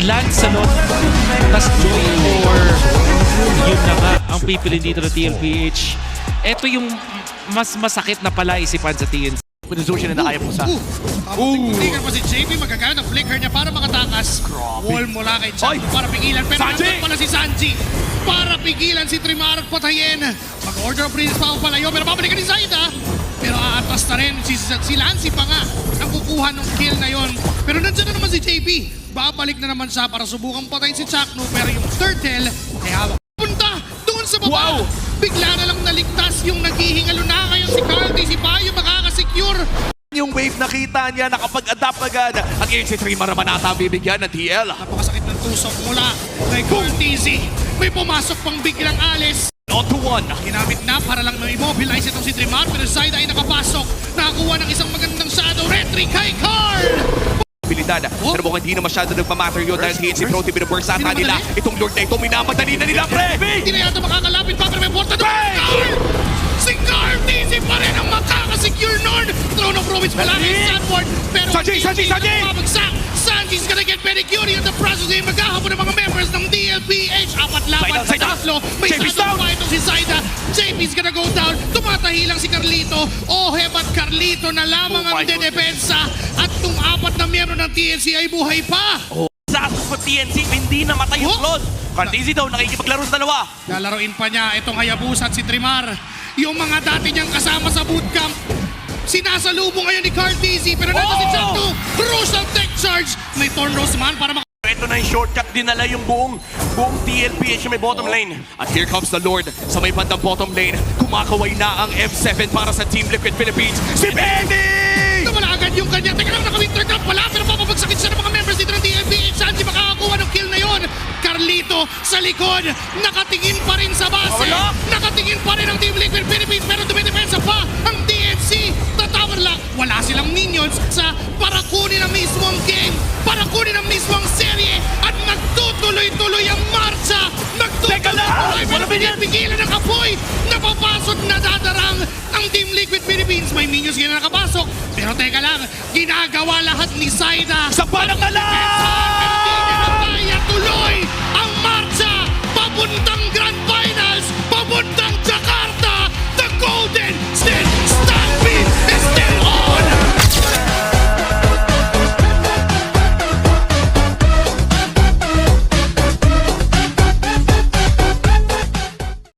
Lance Salon, tas Joy or yun na nga ang pipilin dito ng TLPH. Ito yung mas masakit na pala isipan sa TNC. Pinuzusyon na kaya po sa... Tingnan pa si JP, magagamit ang flicker niya para makatakas. Wall mula kay Chanto para pigilan. Pero nandun pala si Sanji para pigilan si Trimar at patayin. Mag-order of Prince pa ang palayo pero babalikan ni Zaida. Pero aatas na rin. Si Lancy pa nga ang kukuha ng kill na yon. Pero nandiyan na naman si JP. Babalik na naman siya para subukang patayin si Chakno. Pero yung turtle ay hawak. Punta doon sa baba. Wow! Bigla na lang naligtas yung naghihingalo na ngayon si Carly. Si Bayo makakasecure. Yung wave nakita niya, nakapag-adapt agad. At ngayon si Trimar naman ata bibigyan ng TL. Napakasakit ng tusok mula kay Cortese. May pumasok pang biglang alis. On to one. Ginamit na para lang na-immobilize itong si Trimar. Pero Zaida ay nakapasok. Nakakuha ng isang magandang shadow retry kay Carl. Abilidad. Pero mukhang hindi na masyado nagpamatter yun dahil TNC Pro Team binubursa ata nila. Itong Lord na ito, minamadali na nila, pre! Hindi na yata makakalapit pa pero may porta doon. Carl! Si Cortese pa rin ang makakasecure nun. Throne of Province pala kay Sanford. Pero Sanji! mabagsak. Sanji's gonna get pedicure in the process ay maghahapon ng mga members ng DLPH. Apat laban sa tatlo. May shadow pa itong si Zaida. JP's gonna go down. Tumatahi lang si Carlito. Oh, hebat Carlito na lamang ang dedepensa. At itong apat na miyembro ng TNC ay buhay pa. Sa TNC, hindi namatay yung Claude. Cortese daw, nakikipaglaro sa dalawa. Lalaroin pa niya itong Hayabusa at si Trimar. Yung mga dati niyang kasama sa bootcamp. Sinasalubong ngayon ni Cortese pero nasa si Chakno. Crucial tech charge. May Thornrose man para Ito na yung shortcut, dinala yung buong TLPH may bottom lane. At here comes the Lord sa may bandang bottom lane. Kumakaway na ang M7 para sa Team Liquid Philippines. Si Benny! Wala agad yung kanya. Teka lang, naka-winter cup pala pero papabagsakit siya ng mga members dito ng DLPH. Sanji makakakuha ng kill na yon. Carlito sa likod. Nakatingin pa rin sa base. Nakatingin pa rin ang Team Liquid Philippines pero dumidepensa pa ang TNC. Tatawa lang. Wala silang minions sa para kunin ang mismong game. Para kunin ang mismong serye. At magtutuloy-tuloy ang marcha. Magtutuloy-tuloy pero pinipigilan ng apoy. Napapasok na dadarang ang Team Liquid Philippines. May minions na nakapasok. Pero teka lang, ginagawa lahat ni Zaida. Sa palang na lang!